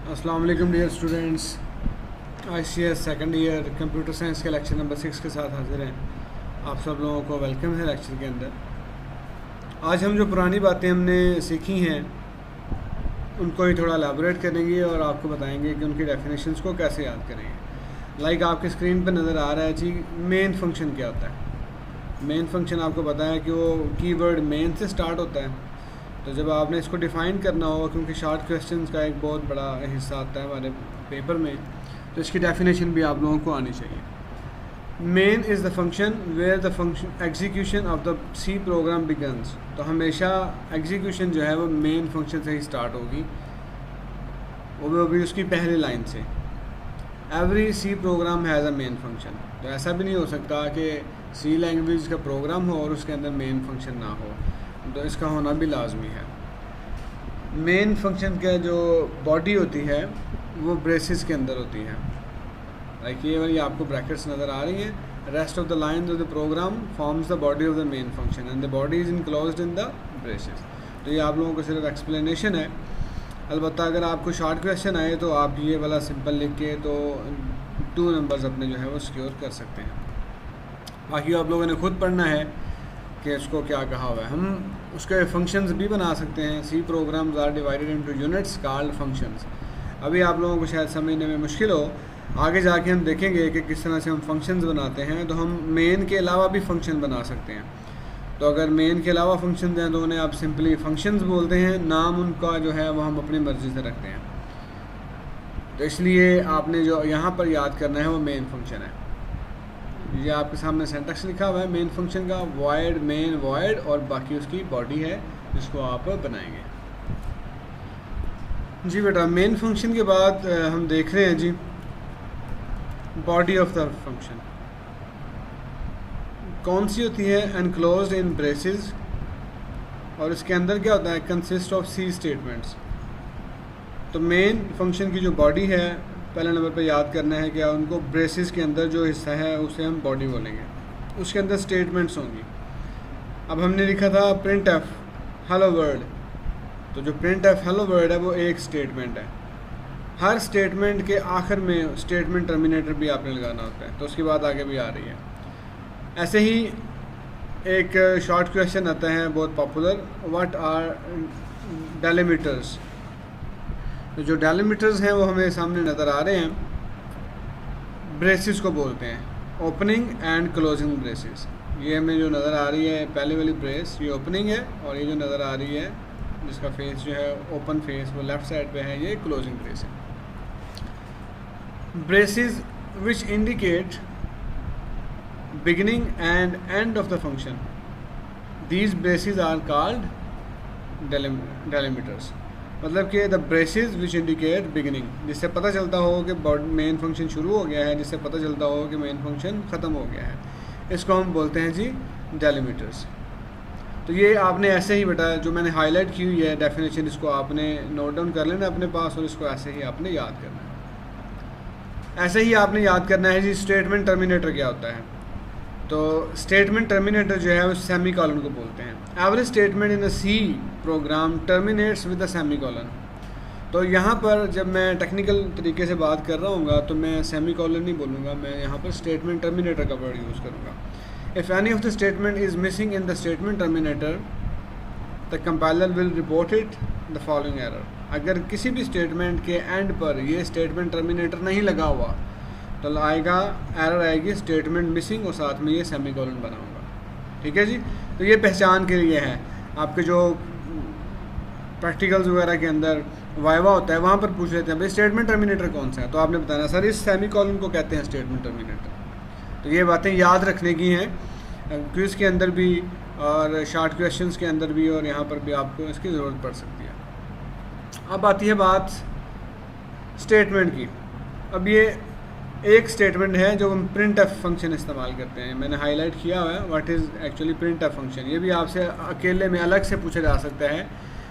अस्सलाम वालेकुम dear students. ICS second year computer science के लेक्चर नंबर 6 के साथ हाजिर हैं। आप सब लोगों को वेलकम है लेक्चर के अंदर। आज हम जो पुरानी बातें हमने सीखी हैं उनको ही थोड़ा एलैबोरेट करेंगे और आपको बताएंगे कि उनकी डेफिनेशंस को कैसे याद करेंगे। लाइक आपके स्क्रीन पर नज़र आ रहा है जी, मेन फंक्शन क्या होता है। मेन फंक्शन आपको पता है कि वो कीवर्ड मेन से स्टार्ट होता है। तो जब आपने इसको डिफ़ाइन करना होगा, क्योंकि शॉर्ट क्वेश्चंस का एक बहुत बड़ा हिस्सा आता है हमारे पेपर में, तो इसकी डेफिनेशन भी आप लोगों को आनी चाहिए। Main is the function where the function execution of the C program begins. तो हमेशा एग्जीक्यूशन जो है वो मेन फंक्शन से ही स्टार्ट होगी, वो भी उसकी पहली लाइन से। Every C program has a main function. तो ऐसा भी नहीं हो सकता कि सी लैंग्वेज का प्रोग्राम हो और उसके अंदर मेन फंक्शन ना हो, तो इसका होना भी लाजमी है। मेन फंक्शन का जो बॉडी होती है वो ब्रेसेस के अंदर होती है। लाइक ये वाली आपको ब्रैकेट्स नज़र आ रही हैं। Rest of the lines of the program forms the body of the main function and the body is enclosed in the braces. तो ये आप लोगों को सिर्फ एक्सप्लेनेशन है। अलबत्ता अगर आपको शॉर्ट क्वेश्चन आए तो आप ये वाला सिंपल लिख के तो 2 नंबर्स अपने जो है वो सिक्योर कर सकते हैं। बाकी आप लोगों ने खुद पढ़ना है कि उसको क्या कहा हुआ है। हम उसके फंक्शंस भी बना सकते हैं। C programs are divided into units called functions. अभी आप लोगों को शायद समझने में मुश्किल हो, आगे जाके हम देखेंगे कि किस तरह से हम फंक्शंस बनाते हैं। तो हम मेन के अलावा भी फंक्शन बना सकते हैं। तो अगर मेन के अलावा फंक्शन हैं तो उन्हें आप सिंपली फंक्शंस बोलते हैं। नाम उनका जो है वो हम अपनी मर्ज़ी से रखते हैं। तो इसलिए आपने जो यहाँ पर याद करना है वो मेन फंक्शन है। ये आपके सामने सेंटेक्स लिखा हुआ है मेन फंक्शन का, वॉइड मेन वॉइड, और बाकी उसकी बॉडी है जिसको आप बनाएंगे। जी बेटा, मेन फंक्शन के बाद हम देख रहे हैं जी बॉडी ऑफ द फंक्शन कौन सी होती है। एनक्लोज्ड इन ब्रेसेस, और इसके अंदर क्या होता है, कंसिस्ट ऑफ सी स्टेटमेंट्स। तो मेन फंक्शन की जो बॉडी है पहले नंबर पर याद करना है कि उनको ब्रेसेस के अंदर जो हिस्सा है उसे हम बॉडी बोलेंगे। उसके अंदर स्टेटमेंट्स होंगी। अब हमने लिखा था प्रिंट एफ हेलो वर्ल्ड। तो जो प्रिंट एफ हेलो वर्ल्ड है वो एक स्टेटमेंट है। हर स्टेटमेंट के आखिर में स्टेटमेंट टर्मिनेटर भी आपने लगाना होता है। तो उसकी बात आगे भी आ रही है। ऐसे ही एक शॉर्ट क्वेश्चन आता है बहुत पॉपुलर, व्हाट आर डेलिमीटर्स। तो जो डेलिमीटर्स हैं वो हमें सामने नज़र आ रहे हैं। ब्रेसेस को बोलते हैं ओपनिंग एंड क्लोजिंग ब्रेसेस। ये हमें जो नज़र आ रही है पहले वाली ब्रेस ये ओपनिंग है, और ये जो नज़र आ रही है जिसका फेस जो है ओपन फेस वो लेफ़्ट साइड पे है, ये क्लोजिंग ब्रेस है। Braces which indicate beginning and end of the function, these braces are called delimiters. मतलब कि the braces which indicate beginning, जिससे पता चलता हो कि मेन फंक्शन शुरू हो गया है, जिससे पता चलता हो कि मेन फंक्शन ख़त्म हो गया है, इसको हम बोलते हैं जी डेलिमीटर्स। तो ये आपने ऐसे ही बेटा जो मैंने हाईलाइट की हुई है डेफिनेशन, इसको आपने नोट डाउन कर लेना अपने पास, और इसको ऐसे ही आपने याद करना है। ऐसे ही आपने याद करना है जी स्टेटमेंट टर्मिनेटर क्या होता है। तो स्टेटमेंट टर्मिनेटर जो है वो सेमी कॉलन को बोलते हैं। Every statement in a C program terminates with a semicolon. तो यहाँ पर जब मैं टेक्निकल तरीके से बात कर रहा हूँ तो मैं सेमी कॉलन नहीं बोलूँगा, मैं यहाँ पर स्टेटमेंट टर्मिनेटर का वर्ड यूज़ करूँगा। If any of the statement is missing in the statement terminator the compiler will report it the following error. अगर किसी भी स्टेटमेंट के एंड पर ये स्टेटमेंट टर्मिनेटर नहीं लगा हुआ तो आएगा एरर आएगी स्टेटमेंट मिसिंग, और साथ में ये सेमी कॉलन बनाऊंगा। ठीक है जी। तो ये पहचान के लिए है। आपके जो प्रैक्टिकल्स वगैरह के अंदर वाइवा होता है वहाँ पर पूछ लेते हैं भाई स्टेटमेंट टर्मिनेटर कौन सा है, तो आपने बताना सर इस सेमी कॉलन को कहते हैं स्टेटमेंट टर्मिनेटर। तो ये बातें याद रखने की हैं क्विज़ के अंदर भी और शॉर्ट क्वेश्चंस के अंदर भी, और यहाँ पर भी आपको इसकी ज़रूरत पड़ सकती है। अब आती है बात स्टेटमेंट की। अब ये एक स्टेटमेंट है जो हम प्रिंट एफ फंक्शन इस्तेमाल करते हैं। मैंने हाईलाइट किया हुआ है what is actually print f function. ये भी आपसे अकेले में अलग से पूछा जा सकता है,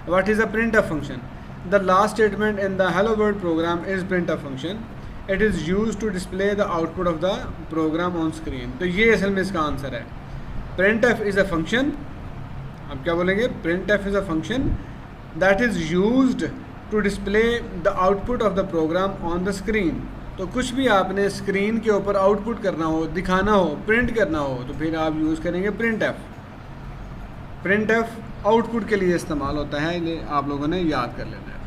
what is a print f function. The last statement in the hello world program is print f function. It is use to display the output of the program on screen. तो ये असल में इसका आंसर है। Print f is a function, अब क्या बोलेंगे, print f is a function that is used to display the output of the program on the screen. तो कुछ भी आपने स्क्रीन के ऊपर आउटपुट करना हो, दिखाना हो, प्रिंट करना हो, तो फिर आप यूज़ करेंगे print F. Print F output के लिए इस्तेमाल होता है, ये आप लोगों ने याद कर लेना है।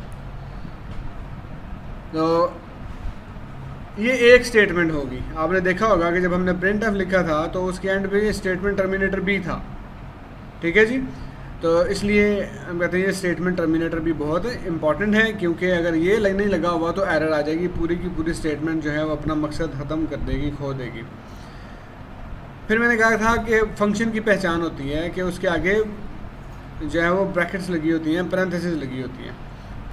तो ये एक स्टेटमेंट होगी। आपने देखा होगा कि जब हमने प्रिंट एफ लिखा था तो उसके एंड पे ये स्टेटमेंट टर्मिनेटर भी था, ठीक है जी। तो इसलिए हम कहते हैं ये स्टेटमेंट टर्मिनेटर भी बहुत इंपॉर्टेंट है, क्योंकि अगर ये लाइन नहीं लगा हुआ तो एरर आ जाएगी, पूरी की पूरी स्टेटमेंट जो है वो अपना मकसद ख़त्म कर देगी, खो देगी। फिर मैंने कहा था कि फंक्शन की पहचान होती है कि उसके आगे जो है वो ब्रैकेट्स लगी होती हैं, पैरेंथेसिस लगी होती हैं।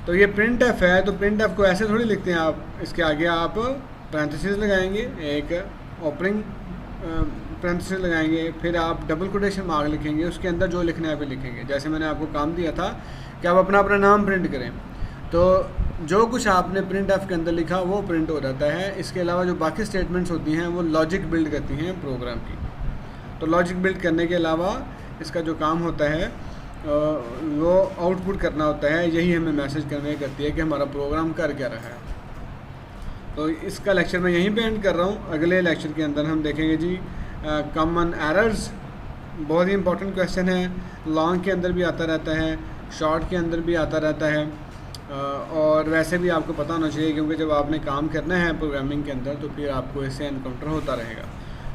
तो ये प्रिंट एफ है, तो प्रिंट एफ को ऐसे थोड़ी लिखते हैं आप, इसके आगे आप पैरेंथेसिस लगाएंगे, एक ओपनिंग पैरेंथेसिस लगाएंगे, फिर आप डबल कोटेशन मार्क लिखेंगे, उसके अंदर जो लिखना है फिर लिखेंगे। जैसे मैंने आपको काम दिया था कि आप अपना अपना नाम प्रिंट करें, तो जो कुछ आपने प्रिंट एफ के अंदर लिखा वो प्रिंट हो जाता है। इसके अलावा जो बाकी स्टेटमेंट्स होती हैं वो लॉजिक बिल्ड करती हैं प्रोग्राम की। तो लॉजिक बिल्ड करने के अलावा इसका जो काम होता है वो आउटपुट करना होता है, यही हमें मैसेज कन्वे करती है कि हमारा प्रोग्राम कर क्या रहा है। तो इसका लेक्चर मैं यहीं पे एंड कर रहा हूँ। अगले लेक्चर के अंदर हम देखेंगे जी कॉमन एरर्स, बहुत ही इंपॉर्टेंट क्वेश्चन है, लॉन्ग के अंदर भी आता रहता है, शॉर्ट के अंदर भी आता रहता है, और वैसे भी आपको पता होना चाहिए, क्योंकि जब आपने काम करना है प्रोग्रामिंग के अंदर तो फिर आपको इससे एनकाउंटर होता रहेगा।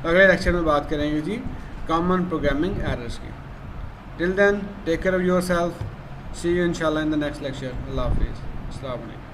अगले लेक्चर में बात करेंगे जी कॉमन प्रोग्रामिंग एरर्स की। Till then take care of yourself, see you इंशाल्लाह इन द नेक्स्ट लेक्चर। अल्लाह हाफिज़, अस्सलाम वालेकुम।